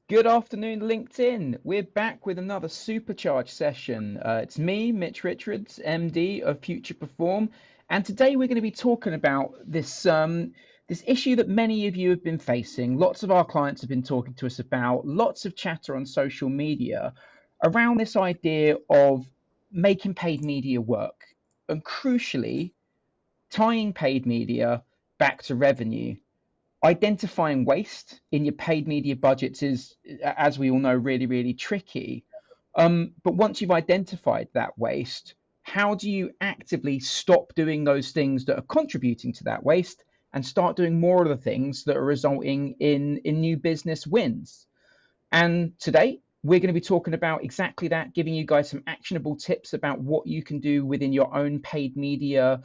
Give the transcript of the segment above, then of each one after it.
Good afternoon, LinkedIn. We're back with another supercharge session. It's me, Mitch Richards, MD of Future Perform, and today we're going to be talking about this issue that many of you have been facing. Lots of our clients have been talking to us about. Lots of chatter on social media around this idea of making paid media work, and crucially, tying paid media back to revenue. Identifying waste in your paid media budgets is, as we all know, really, really tricky. But once you've identified that waste, how do you actively stop doing those things that are contributing to that waste and start doing more of the things that are resulting in new business wins? And today, we're going to be talking about exactly that, giving you guys some actionable tips about what you can do within your own paid media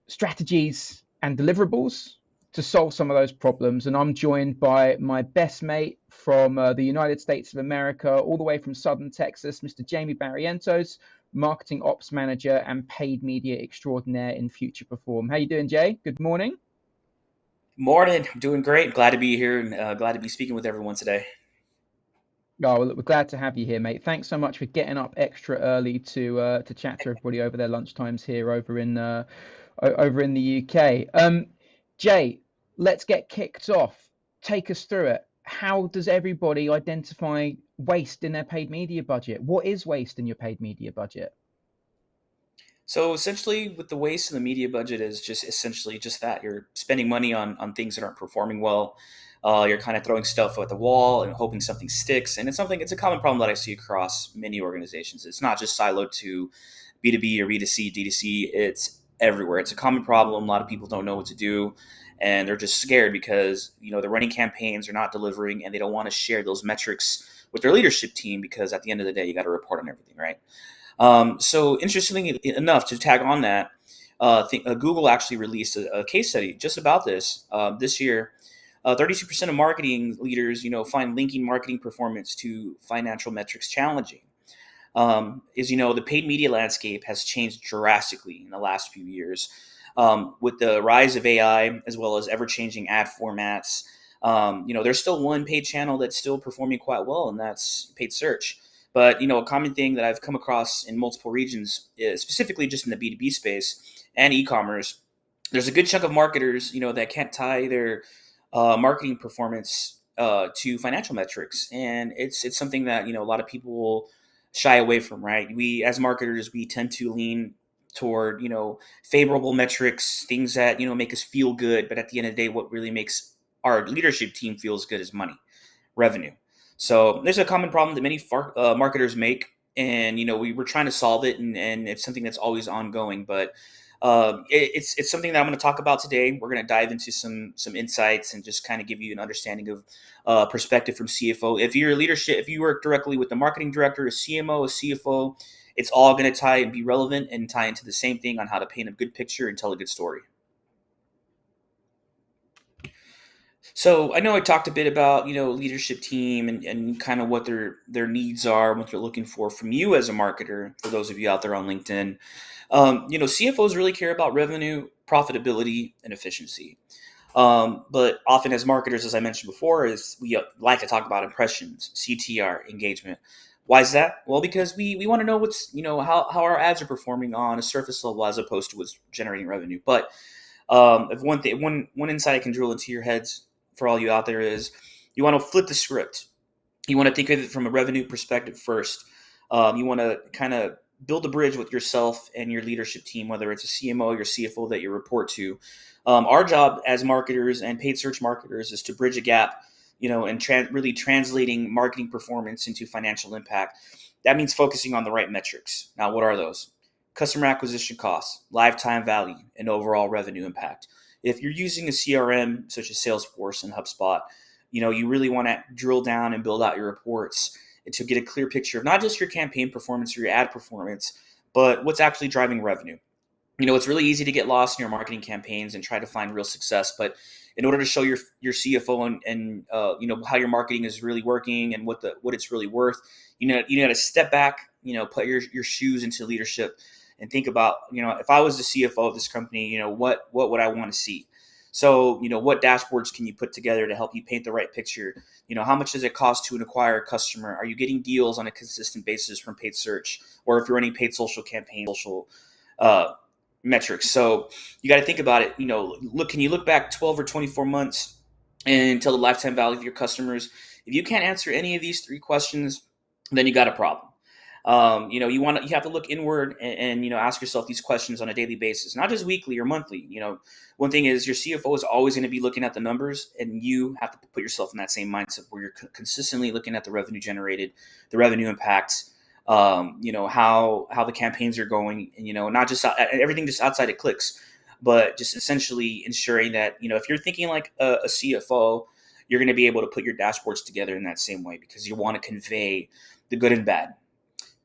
strategies and deliverables to solve some of those problems. And I'm joined by my best mate from the United States of America, all the way from Southern Texas, Mr. Jamie Barrientos, marketing ops manager and paid media extraordinaire in Future Perform. How you doing, Jay? Good morning. Morning. I'm doing great. Glad to be here and glad to be speaking with everyone today. Oh, well, we're glad to have you here, mate. Thanks so much for getting up extra early to chat to everybody over their lunchtimes here over in the UK. Jay, let's get kicked off. Take us through it. How does everybody identify waste in their paid media budget? What is waste in your paid media budget? So essentially, with the waste in the media budget is just essentially just that you're spending money on things that aren't performing well. You're kind of throwing stuff at the wall and hoping something sticks, and it's a common problem that I see across many organizations. It's not just siloed to B2B or B2C, D2C. It's everywhere. It's a common problem. A lot of people don't know what to do, and they're just scared because they're running campaigns, they're not delivering, and they don't want to share those metrics with their leadership team because at the end of the day, you got to report on everything, right? So interestingly enough, to tag on that, Google actually released a case study just about this this year. 32% of marketing leaders, find linking marketing performance to financial metrics challenging. The paid media landscape has changed drastically in the last few years with the rise of AI as well as ever-changing ad formats. There's still one paid channel that's still performing quite well, and that's paid search. But a common thing that I've come across in multiple regions, specifically just in the B2B space and e-commerce, there's a good chunk of marketers, that can't tie their marketing performance to financial metrics, and it's something that a lot of people will shy away from. Right? We as marketers we tend to lean toward favorable metrics, things that make us feel good. But at the end of the day, what really makes our leadership team feels good is money, revenue. So there's a common problem that many marketers make, and we're trying to solve it, and it's something that's always ongoing. But it's something that I'm going to talk about today. We're going to dive into some insights and just kind of give you an understanding of perspective from CFO. If you're leadership, if you work directly with the marketing director, a CMO, a CFO, it's all going to tie and be relevant and tie into the same thing on how to paint a good picture and tell a good story. So I know I talked a bit about leadership team and kind of what their needs are, what they're looking for from you as a marketer. For those of you out there on LinkedIn, CFOs really care about revenue, profitability, and efficiency. But often as marketers, as I mentioned before, is we like to talk about impressions, CTR, engagement. Why is that? Well, because we want to know what's how our ads are performing on a surface level as opposed to what's generating revenue. But if one insight I can drill into your heads for all you out there is you want to flip the script. You want to think of it from a revenue perspective first. You want to kind of build a bridge with yourself and your leadership team, whether it's a CMO or your CFO that you report to. Our job as marketers and paid search marketers is to bridge a gap, and really translating marketing performance into financial impact. That means focusing on the right metrics. Now, what are those? Customer acquisition costs, lifetime value, and overall revenue impact. If you're using a CRM such as Salesforce and HubSpot, you really want to drill down and build out your reports to get a clear picture of not just your campaign performance or your ad performance, but what's actually driving revenue. It's really easy to get lost in your marketing campaigns and try to find real success. But in order to show your CFO and how your marketing is really working and what it's really worth, you got to step back, put your shoes into leadership and think about, if I was the CFO of this company, what would I want to see? So, what dashboards can you put together to help you paint the right picture? How much does it cost to acquire a customer? Are you getting deals on a consistent basis from paid search? Or if you're running paid social campaigns, social uh, metrics. So you got to think about it. Can you look back 12 or 24 months and tell the lifetime value of your customers? If you can't answer any of these three questions, then you got a problem. You have to look inward and ask yourself these questions on a daily basis, not just weekly or monthly. One thing is your CFO is always going to be looking at the numbers, and you have to put yourself in that same mindset where you're consistently looking at the revenue generated, the revenue impacts, how the campaigns are going, and not just everything just outside of clicks, but just essentially ensuring that if you're thinking like a CFO, you're going to be able to put your dashboards together in that same way because you want to convey the good and bad.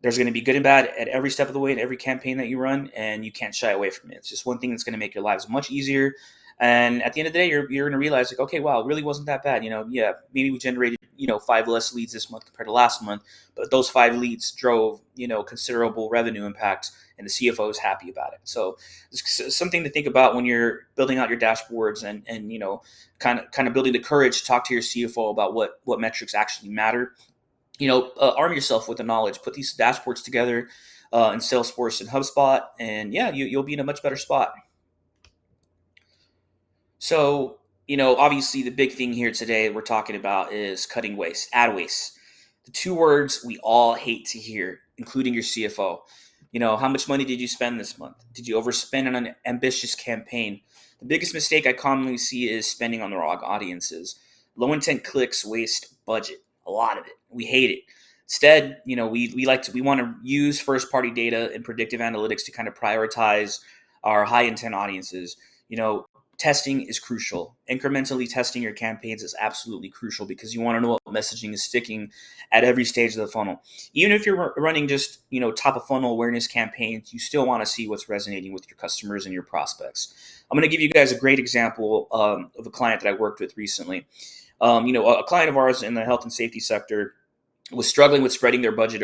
There's going to be good and bad at every step of the way in every campaign that you run, and you can't shy away from it. It's just one thing that's going to make your lives much easier. And at the end of the day, you're going to realize like, okay, wow, it really wasn't that bad. Yeah, maybe we generated 5 less leads this month compared to last month, but those 5 leads drove considerable revenue impact, and the CFO is happy about it. So it's something to think about when you're building out your dashboards and kind of building the courage to talk to your CFO about what metrics actually matter. Arm yourself with the knowledge. Put these dashboards together in Salesforce and HubSpot, and yeah, you'll be in a much better spot. So, obviously the big thing here today we're talking about is cutting waste, ad waste. The 2 words we all hate to hear, including your CFO. How much money did you spend this month? Did you overspend on an ambitious campaign? The biggest mistake I commonly see is spending on the wrong audiences. Low intent clicks waste budget, a lot of it. We hate it. Instead, we want to use first party data and predictive analytics to kind of prioritize our high intent audiences. Testing is crucial. Incrementally testing your campaigns is absolutely crucial because you want to know what messaging is sticking at every stage of the funnel. Even if you're running just, top of funnel awareness campaigns, you still want to see what's resonating with your customers and your prospects. I'm going to give you guys a great example of a client that I worked with recently. A client of ours in the health and safety sector was struggling with spreading their budget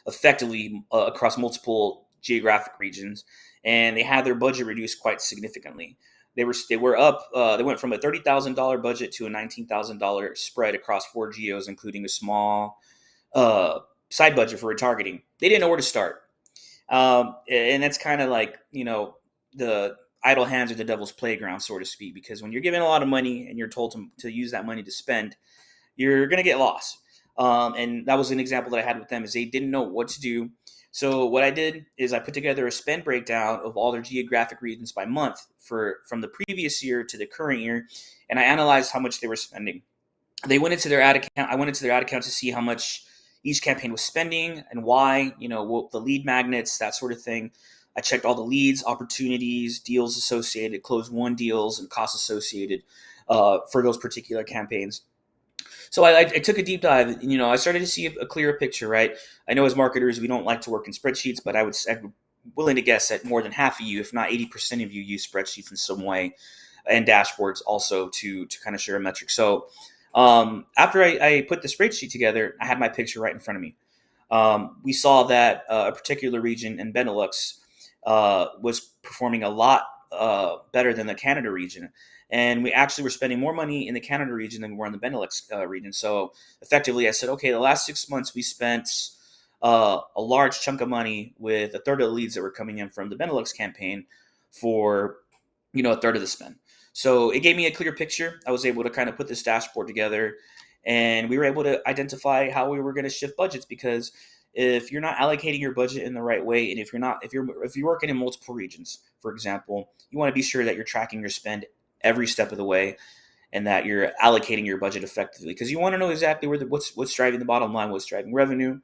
effectively across multiple geographic regions, and they had their budget reduced quite significantly. They were up. They went from a $30,000 budget to a $19,000 spread across 4 geos, including a small side budget for retargeting. They didn't know where to start, and that's kind of like the idle hands are the devil's playground, so to speak. Because when you're given a lot of money and you're told to use that money to spend, you're gonna get lost. And that was an example that I had with them is they didn't know what to do. So what I did is I put together a spend breakdown of all their geographic regions by month from the previous year to the current year, and I analyzed how much they were spending. They went into their ad account. I went into their ad account to see how much each campaign was spending and why. What the lead magnets, that sort of thing. I checked all the leads, opportunities, deals associated, closed won deals, and costs associated for those particular campaigns. So I took a deep dive. And, I started to see a clearer picture. Right. I know as marketers we don't like to work in spreadsheets, but I'm willing to guess that more than half of you, if not 80% of you, use spreadsheets in some way, and dashboards also to kind of share a metric. So after I put the spreadsheet together, I had my picture right in front of me. We saw that a particular region in Benelux was performing a lot better than the Canada region. And we actually were spending more money in the Canada region than we were in the Benelux region. So effectively, I said, okay, the last 6 months we spent a large chunk of money with a third of the leads that were coming in from the Benelux campaign for a third of the spend. So it gave me a clear picture. I was able to kind of put this dashboard together, and we were able to identify how we were going to shift budgets. Because if you're not allocating your budget in the right way, and if you're working in multiple regions, for example, you want to be sure that you're tracking your spend every step of the way, and that you're allocating your budget effectively, because you want to know exactly what's driving the bottom line, what's driving revenue,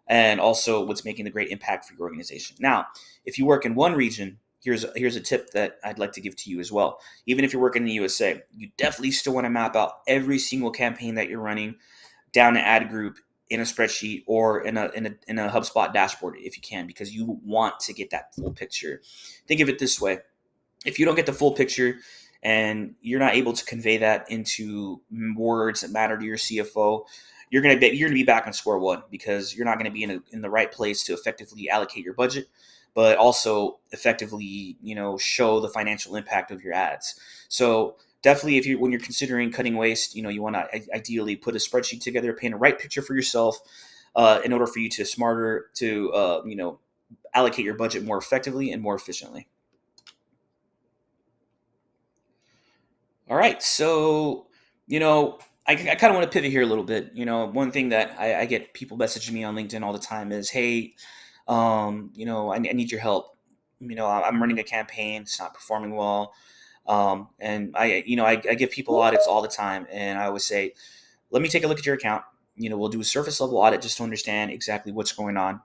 and also what's making the great impact for your organization. Now, if you work in one region, here's a tip that I'd like to give to you as well. Even if you're working in the USA, you definitely still want to map out every single campaign that you're running down an ad group in a spreadsheet or in a HubSpot dashboard if you can, because you want to get that full picture. Think of it this way: if you don't get the full picture and you're not able to convey that into words that matter to your CFO, you're gonna be back on square one, because you're not going to be in the right place to effectively allocate your budget. but also effectively, show the financial impact of your ads. So definitely, if you when you're considering cutting waste, you want to ideally put a spreadsheet together, paint a right picture for yourself, in order for you to smarter to allocate your budget more effectively and more efficiently. All right, so I kind of want to pivot here a little bit. One thing that I get people messaging me on LinkedIn all the time is, "Hey, I need your help. I'm running a campaign; it's not performing well." And I give people audits all the time, and I always say, "Let me take a look at your account. We'll do a surface level audit just to understand exactly what's going on."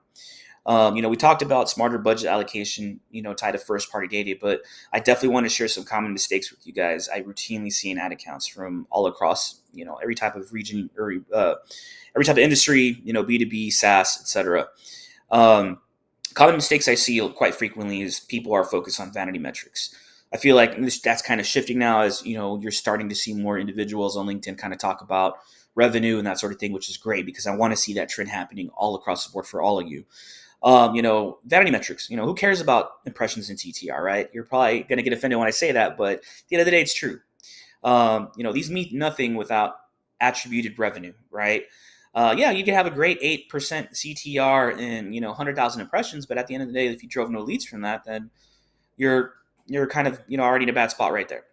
We talked about smarter budget allocation, tied to first party data, but I definitely want to share some common mistakes with you guys. I routinely see in ad accounts from all across, every type of region or every type of industry, B2B, SaaS, etc. Um, Common mistakes I see quite frequently is people are focused on vanity metrics. I feel like that's kind of shifting now as, you're starting to see more individuals on LinkedIn kind of talk about revenue and that sort of thing, which is great because I want to see that trend happening all across the board for all of you. Vanity metrics, who cares about impressions in TTR, right? You're probably going to get offended when I say that, but at the end of the day, it's true. These mean nothing without attributed revenue, right? Yeah, you can have a great 8% CTR and, 100,000 impressions, but at the end of the day, if you drove no leads from that, then you're, you're kind of, already in a bad spot right there.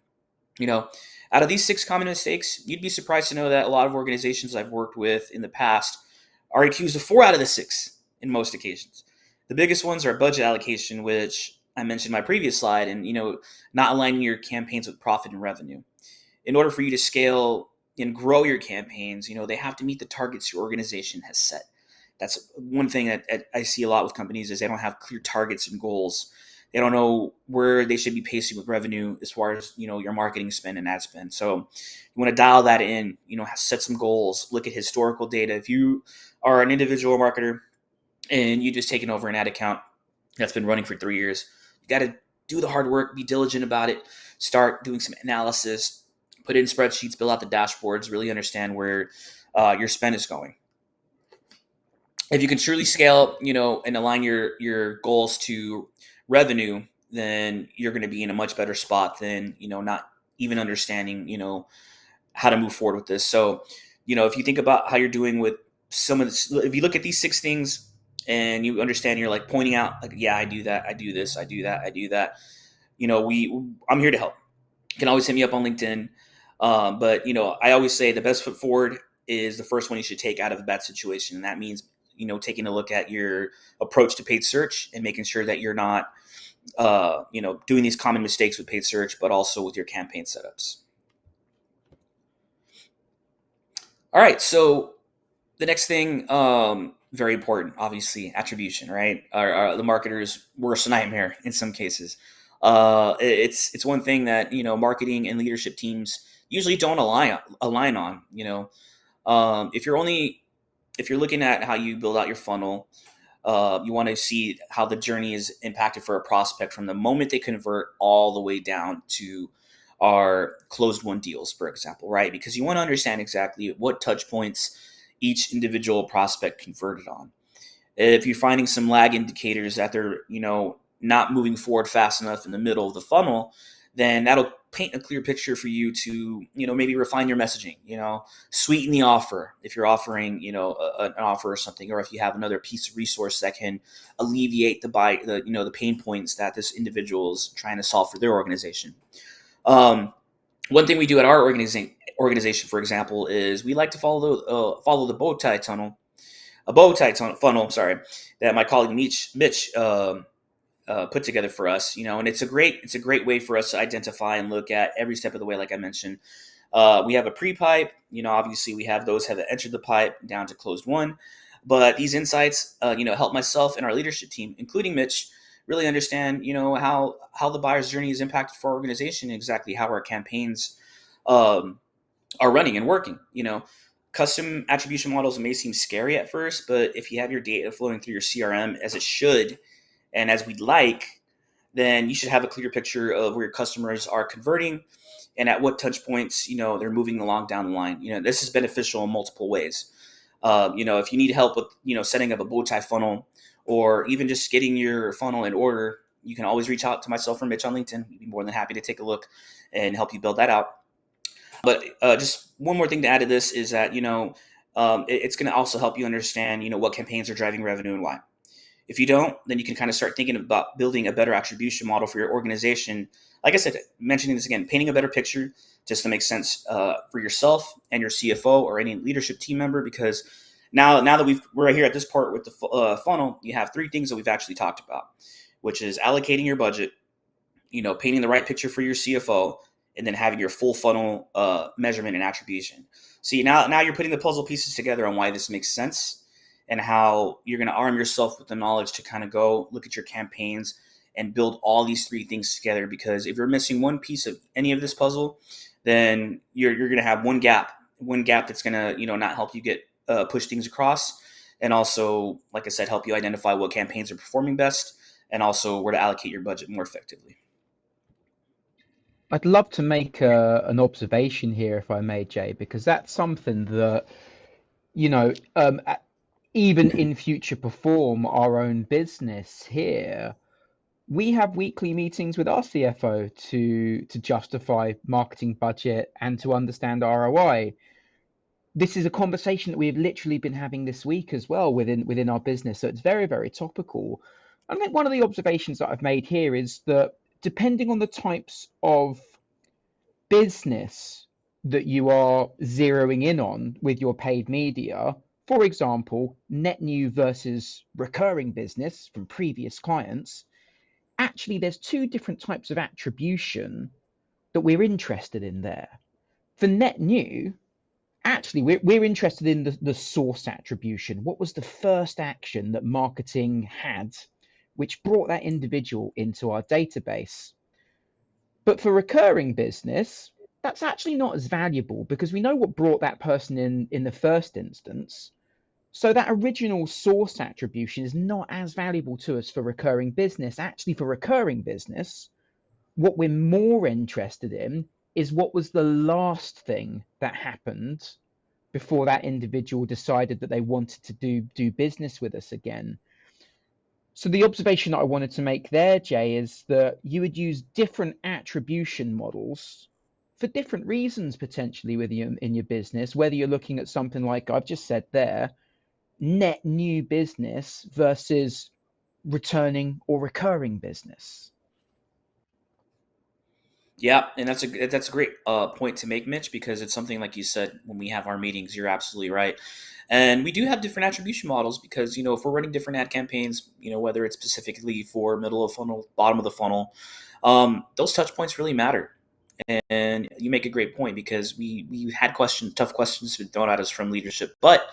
You know, Out of these six common mistakes, you'd be surprised to know that a lot of organizations I've worked with in the past are accused of four out of the six in most occasions. The biggest ones are budget allocation, which I mentioned in my previous slide, and not aligning your campaigns with profit and revenue. In order for you to scale and grow your campaigns, they have to meet the targets your organization has set. That's one thing that I see a lot with companies is they don't have clear targets and goals. They don't know where they should be pacing with revenue as far as your marketing spend and ad spend. So you want to dial that in. Set some goals. Look at historical data. If you are an individual marketer and you just taken over an ad account that's been running for 3 years, you got to do the hard work. Be diligent about it. Start doing some analysis. Put it in spreadsheets. Build out the dashboards. Really understand where your spend is going. If you can truly scale, and align your goals to revenue, then you're going to be in a much better spot than, not even understanding, how to move forward with this. So, if you think about how you're doing with some of this, if you look at these six things and you understand, you're like pointing out like, yeah, I do that. I do this. I do that. I do that. I'm here to help. You can always hit me up on LinkedIn. But I always say the best foot forward is the first one you should take out of a bad situation. And that means, taking a look at your approach to paid search and making sure that you're not, doing these common mistakes with paid search, but also with your campaign setups. All right. So the next thing, very important, obviously, attribution, right? The marketer's worst nightmare in some cases. It's one thing that marketing and leadership teams usually don't align on. If you're looking at how you build out your funnel, you want to see how the journey is impacted for a prospect from the moment they convert all the way down to our closed won deals, for example, right? Because you want to understand exactly what touch points each individual prospect converted on. If you're finding some lag indicators that they're, not moving forward fast enough in the middle of the funnel, then that'll paint a clear picture for you to, maybe refine your messaging, sweeten the offer if you're offering, an offer or something, or if you have another piece of resource that can alleviate the pain points that this individual is trying to solve for their organization. One thing we do at our organization, for example, is we like to follow the bow tie funnel. Sorry, that my colleague Mitch put together for us. And it's a great way for us to identify and look at every step of the way. Like I mentioned, we have a pre-pipe. Obviously we have those have entered the pipe down to closed won. But these insights, help myself and our leadership team, including Mitch, really understand, how the buyer's journey is impacted for our organization and exactly how our campaigns are running and working. Custom attribution models may seem scary at first, but if you have your data flowing through your CRM as it should, and as we'd like, then you should have a clear picture of where your customers are converting and at what touch points, they're moving along down the line. This is beneficial in multiple ways. If you need help with setting up a bow tie funnel, or even just getting your funnel in order, you can always reach out to myself or Mitch on LinkedIn. We'd be more than happy to take a look and help you build that out. But just one more thing to add to this is that it's going to also help you understand what campaigns are driving revenue and why. If you don't, then you can kind of start thinking about building a better attribution model for your organization. Like I said, mentioning this again, painting a better picture just to make sense for yourself and your CFO or any leadership team member. Because now that we're here at this part with the funnel, you have three things that we've actually talked about, which is allocating your budget, painting the right picture for your CFO, and then having your full funnel measurement and attribution. See, now you're putting the puzzle pieces together on why this makes sense and how you're going to arm yourself with the knowledge to kind of go look at your campaigns and build all these three things together. Because if you're missing one piece of any of this puzzle, then you're going to have one gap that's going to not help you get push things across, and also, like I said, help you identify what campaigns are performing best, and also where to allocate your budget more effectively. I'd love to make an observation here, if I may, Jay, because that's something that, you know, um, a- even in Future Perform, our own business here, we have weekly meetings with our CFO to justify marketing budget and to understand ROI. This is a conversation that we have literally been having this week as well within our business, so it's very, very topical. I think one of the observations that I've made here is that depending on the types of business that you are zeroing in on with your paid media, for example, net new versus recurring business from previous clients, actually there's two different types of attribution that we're interested in there. For net new, actually we're interested in the source attribution. What was the first action that marketing had which brought that individual into our database? But for recurring business, that's actually not as valuable because we know what brought that person in the first instance. So that original source attribution is not as valuable to us for recurring business. Actually, for recurring business, what we're more interested in is what was the last thing that happened before that individual decided that they wanted to do business with us again. So the observation that I wanted to make there, Jay, is that you would use different attribution models for different reasons potentially with you in your business, whether you're looking at something like I've just said there, net new business versus returning or recurring business. Yeah, and that's a great point to make, Mitch, because it's something like you said when we have our meetings. You're absolutely right, and we do have different attribution models because if we're running different ad campaigns, whether it's specifically for middle of funnel, bottom of the funnel, those touch points really matter. And you make a great point because we had tough questions been thrown at us from leadership, but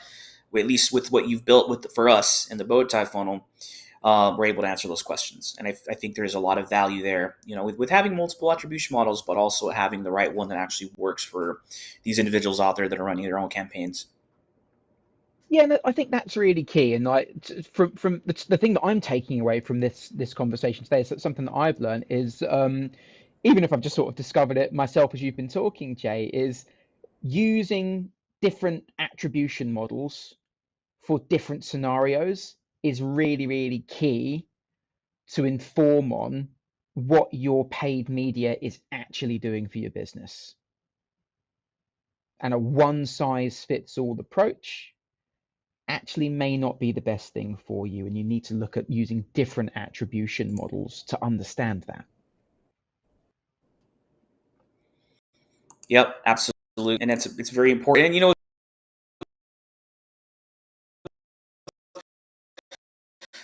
at least with what you've built for us in the bow tie funnel, we're able to answer those questions. And I think there's a lot of value there, with having multiple attribution models, but also having the right one that actually works for these individuals out there that are running their own campaigns. Yeah, and I think that's really key. And from the thing that I'm taking away from this conversation today is that something that I've learned is even if I've just sort of discovered it myself as you've been talking, Jay, is using different attribution models for different scenarios is really, really key to inform on what your paid media is actually doing for your business. And a one size fits all approach actually may not be the best thing for you. And you need to look at using different attribution models to understand that. Yep, absolutely, and it's very important. And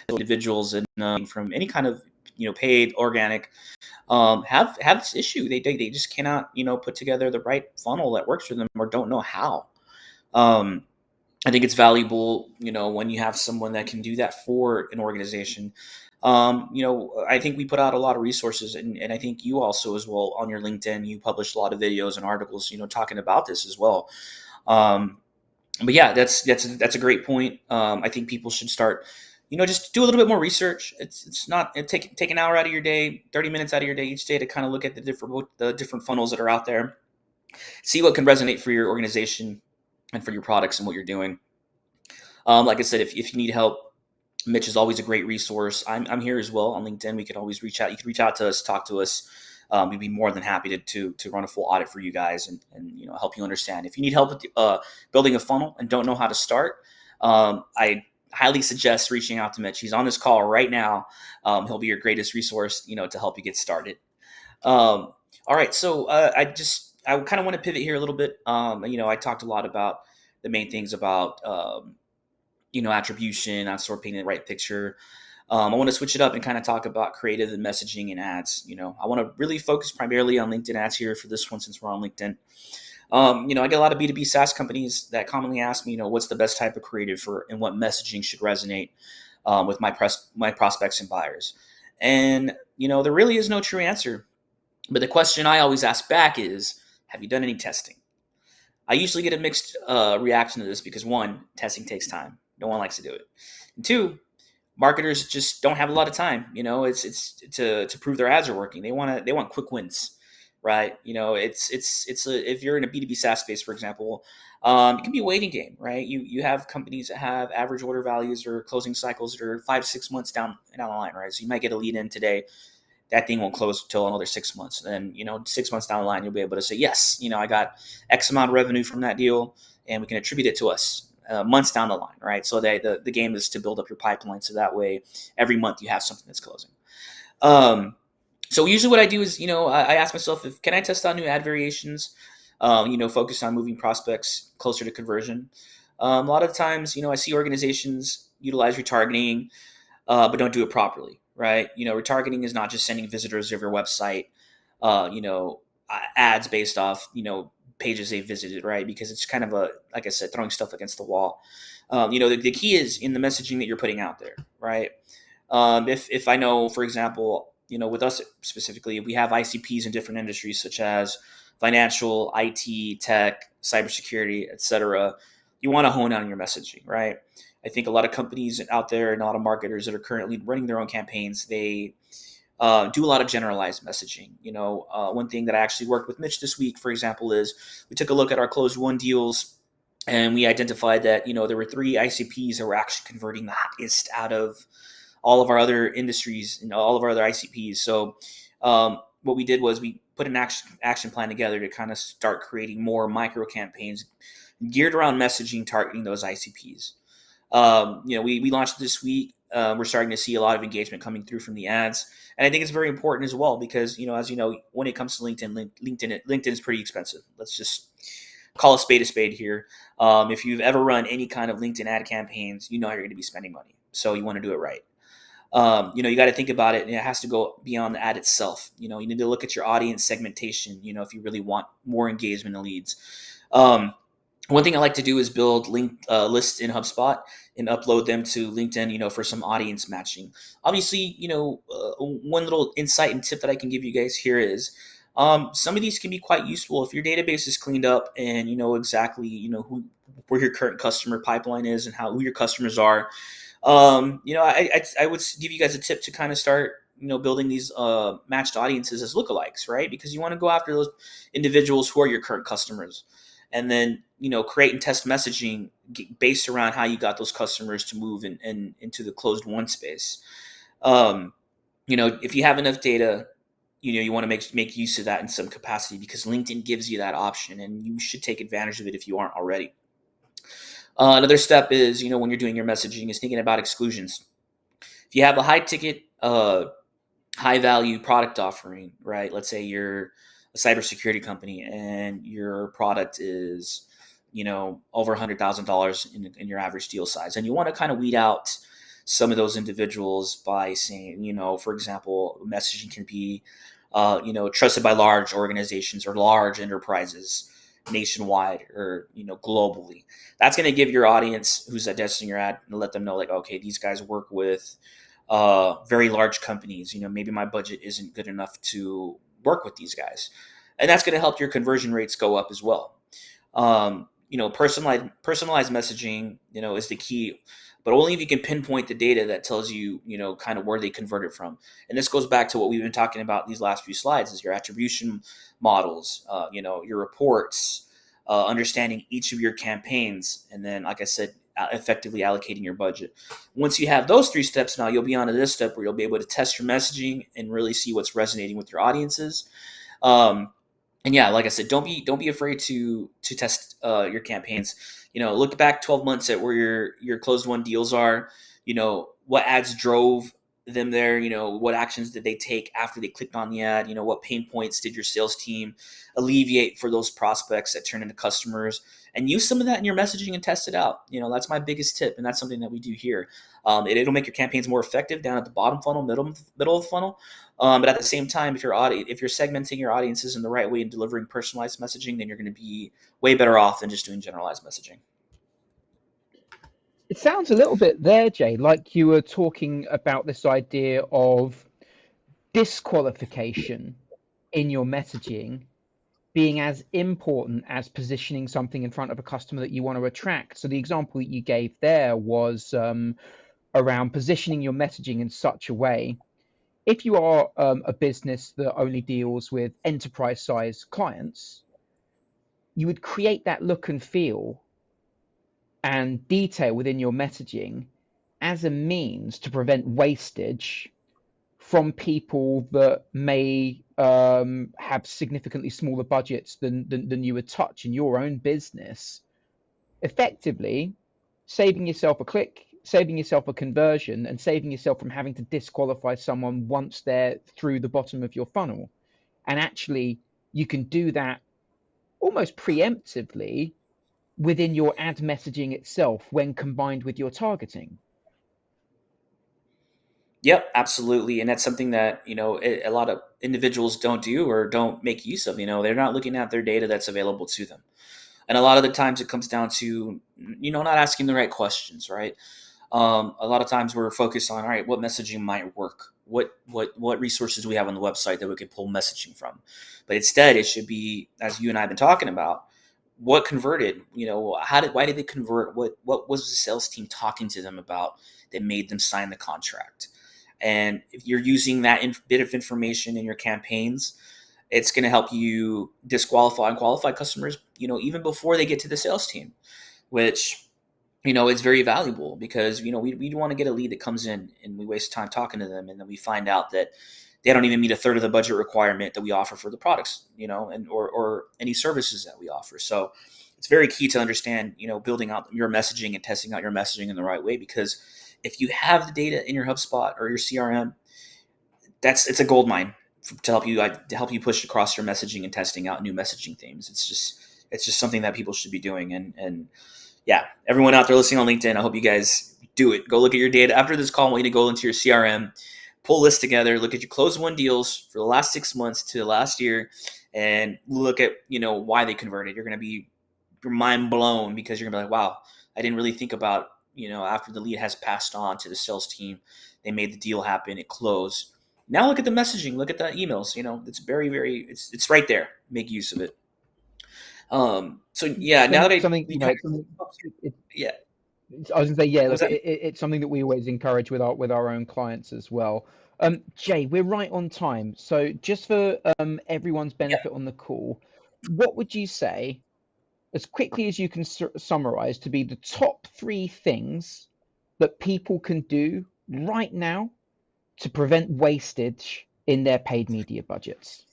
individuals and from any kind of paid organic have this issue. They just cannot put together the right funnel that works for them or don't know how. Um, I think it's valuable, when you have someone that can do that for an organization. I think we put out a lot of resources, and I think you also as well on your LinkedIn. You published a lot of videos and articles, talking about this as well. Um, but yeah, that's a great point. I think people should start, just do a little bit more research. It's not take an hour out of your day, 30 minutes out of your day each day to kind of look at the different funnels that are out there, see what can resonate for your organization and for your products and what you're doing. Like I said, if you need help, Mitch is always a great resource. I'm here as well on LinkedIn. We could always reach out. You can reach out to us, talk to us. We'd be more than happy to run a full audit for you guys and help you understand. If you need help with building a funnel and don't know how to start, I highly suggest reaching out to Mitch. He's on this call right now. He'll be your greatest resource, to help you get started. All right, so I kind of want to pivot here a little bit. I talked a lot about the main things about attribution, on sort of painting the right picture. I want to switch it up and kind of talk about creative and messaging and ads. I want to really focus primarily on LinkedIn ads here for this one since we're on LinkedIn. I get a lot of B2B SaaS companies that commonly ask me, what's the best type of creative for and what messaging should resonate with my prospects and buyers. And, there really is no true answer. But the question I always ask back is, have you done any testing? I usually get a mixed reaction to this because one, testing takes time. No one likes to do it. And two, marketers just don't have a lot of time. It's to prove their ads are working. They want quick wins, right? If you're in a B2B SaaS space, for example, it can be a waiting game, right? You have companies that have average order values or closing cycles that are 5 to 6 months down the line, right? So you might get a lead in today. That thing won't close until another 6 months. And then, 6 months down the line, you'll be able to say, yes, I got X amount of revenue from that deal, and we can attribute it to us months down the line, right? So the game is to build up your pipeline. So that way, every month you have something that's closing. So usually what I do is, I ask myself, can I test out new ad variations, focus on moving prospects closer to conversion. A lot of times, I see organizations utilize retargeting, but don't do it properly. Right. Retargeting is not just sending visitors to your website, ads based off, pages they visited, right? Because it's kind of like I said, throwing stuff against the wall. The key is in the messaging that you're putting out there, right? If I know, for example, with us specifically, we have ICPs in different industries such as financial, IT, tech, cybersecurity, etc. You want to hone down your messaging, right? I think a lot of companies out there and a lot of marketers that are currently running their own campaigns, they do a lot of generalized messaging. One thing that I actually worked with Mitch this week, for example, is we took a look at our closed won deals and we identified that, there were 3 ICPs that were actually converting the highest out of all of our other industries and all of our other ICPs. So what we did was we put an action plan together to kind of start creating more micro campaigns geared around messaging targeting those ICPs. We launched this week. We're starting to see a lot of engagement coming through from the ads. And I think it's very important as well because, as you know, when it comes to LinkedIn is pretty expensive. Let's just call a spade here. If you've ever run any kind of LinkedIn ad campaigns, you're going to be spending money. So you want to do it right. You got to think about it, and it has to go beyond the ad itself. You need to look at your audience segmentation, if you really want more engagement and leads. One thing I like to do is build lists in HubSpot and upload them to LinkedIn, for some audience matching. Obviously, one little insight and tip that I can give you guys here is some of these can be quite useful if your database is cleaned up and you know exactly, where your current customer pipeline is and who your customers are. I would give you guys a tip to kind of start, building these matched audiences as lookalikes, right? Because you want to go after those individuals who are your current customers. And then, create and test messaging based around how you got those customers to move into the closed won space. If you have enough data, you want to make use of that in some capacity because LinkedIn gives you that option and you should take advantage of it if you aren't already. Another step is, when you're doing your messaging is thinking about exclusions. If you have a high ticket, high value product offering, right? Let's say you're a cybersecurity company and your product is, over $100,000 in your average deal size. And you want to kind of weed out some of those individuals by saying, for example, messaging can be, trusted by large organizations or large enterprises nationwide or, globally. That's going to give your audience who's digesting your ad and let them know like, okay, these guys work with very large companies. Maybe my budget isn't good enough to work with these guys. And that's going to help your conversion rates go up as well. Personalized messaging, is the key, but only if you can pinpoint the data that tells you, kind of where they converted from. And this goes back to what we've been talking about these last few slides is your attribution models, your reports, understanding each of your campaigns. And then, like I said, effectively allocating your budget. Once you have those 3 steps, now you'll be on to this step where you'll be able to test your messaging and really see what's resonating with your audiences. Um, and yeah, like I said, don't be afraid to test your campaigns. Look back 12 months at where your closed won deals are. What ads drove them there. What actions did they take after they clicked on the ad. What pain points did your sales team alleviate for those prospects that turn into customers, and use some of that in your messaging and test it out. That's my biggest tip, and that's something that we do here. It'll make your campaigns more effective down at the bottom funnel, middle of the funnel. But at the same time, if you're segmenting your audiences in the right way and delivering personalized messaging, then you're going to be way better off than just doing generalized messaging. It sounds a little bit there, Jay, like you were talking about this idea of disqualification in your messaging being as important as positioning something in front of a customer that you want to attract. So the example that you gave there was around positioning your messaging in such a way. If you are a business that only deals with enterprise size clients, you would create that look and feel and detail within your messaging as a means to prevent wastage from people that may have significantly smaller budgets than you would touch in your own business, effectively saving yourself a click, saving yourself a conversion, and saving yourself from having to disqualify someone once they're through the bottom of your funnel. And actually, you can do that almost preemptively within your ad messaging itself when combined with your targeting. Yep, absolutely, and that's something that a lot of individuals don't do or don't make use of. They're not looking at their data that's available to them, and a lot of the times it comes down to not asking the right questions, right? A lot of times we're focused on, all right, what messaging might work? What resources do we have on the website that we can pull messaging from? But instead, it should be, as you and I have been talking about, what converted. Why did they convert? What was the sales team talking to them about that made them sign the contract? And if you're using that bit of information in your campaigns, it's going to help you disqualify and qualify customers, even before they get to the sales team, which it's very valuable because we want to get a lead that comes in and we waste time talking to them, and then we find out that they don't even meet a third of the budget requirement that we offer for the products, and or any services that we offer. So it's very key to understand, building out your messaging and testing out your messaging in the right way, because if you have the data in your HubSpot or your CRM, it's a gold mine to help you push across your messaging and testing out new messaging themes. It's just something that people should be doing, and yeah, everyone out there listening on LinkedIn, I hope you guys do it. Go look at your data after this call. I want you to go into your CRM, pull lists together, look at your closed won deals for the last 6 months to last year, and look at why they converted. You're gonna be your mind blown, because you're gonna be like, wow, I didn't really think about after the lead has passed on to the sales team, they made the deal happen, it closed. Now look at the messaging, look at the emails. It's very, very, it's right there. Make use of it. So yeah, now that Something, we kind it, yeah, I was gonna say, yeah, what was look, that? it's something that we always encourage with our own clients as well. Jay, we're right on time, so just for everyone's Yeah. benefit on the call, what would you say, as quickly as you can summarize, to be the top three things that people can do right now to prevent wastage in their paid media budgets?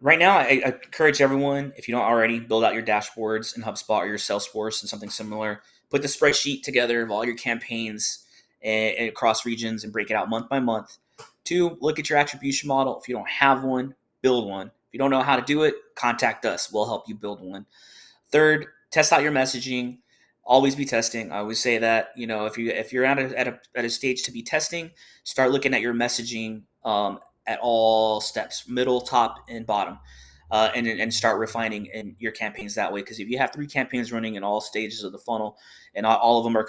Right now, I encourage everyone, if you don't already, build out your dashboards in HubSpot or your Salesforce and something similar. Put the spreadsheet together of all your campaigns and across regions and break it out month by month. 2, look at your attribution model. If you don't have one, build one. If you don't know how to do it, contact us. We'll help you build one. 3rd, test out your messaging. Always be testing. I always say that, if you're at a stage to be testing, start looking at your messaging at all steps, middle, top, and bottom, and start refining in your campaigns that way. Because if you have 3 campaigns running in all stages of the funnel, and all of them are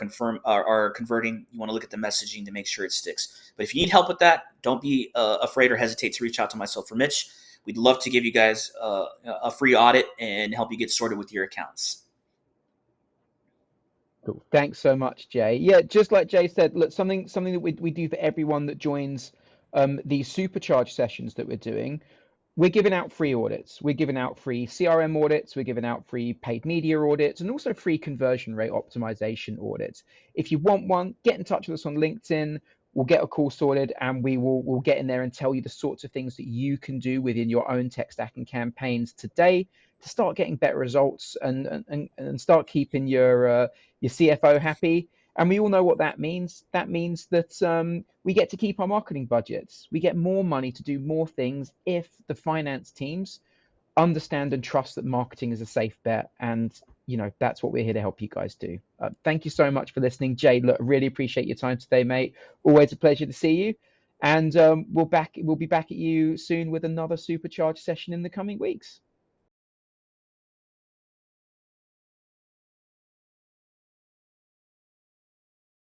converting, you want to look at the messaging to make sure it sticks. But if you need help with that, don't be afraid or hesitate to reach out to myself or Mitch. We'd love to give you guys a free audit and help you get sorted with your accounts. Cool. Thanks so much, Jay. Yeah, just like Jay said, look, something that we do for everyone that joins these supercharge sessions that we're doing. we're giving out free audits. We're giving out free CRM audits. We're giving out free paid media audits and also free conversion rate optimization audits. If you want one, get in touch with us on LinkedIn. We'll get a call sorted and we'll get in there and tell you the sorts of things that you can do within your own tech stack and campaigns today to start getting better results and start keeping your CFO happy. And we all know what that means. That means that we get to keep our marketing budgets. We get more money to do more things if the finance teams understand and trust that marketing is a safe bet. And that's what we're here to help you guys do. Thank you so much for listening, Jay. Look, really appreciate your time today, mate. Always a pleasure to see you. And we'll be back at you soon with another supercharged session in the coming weeks.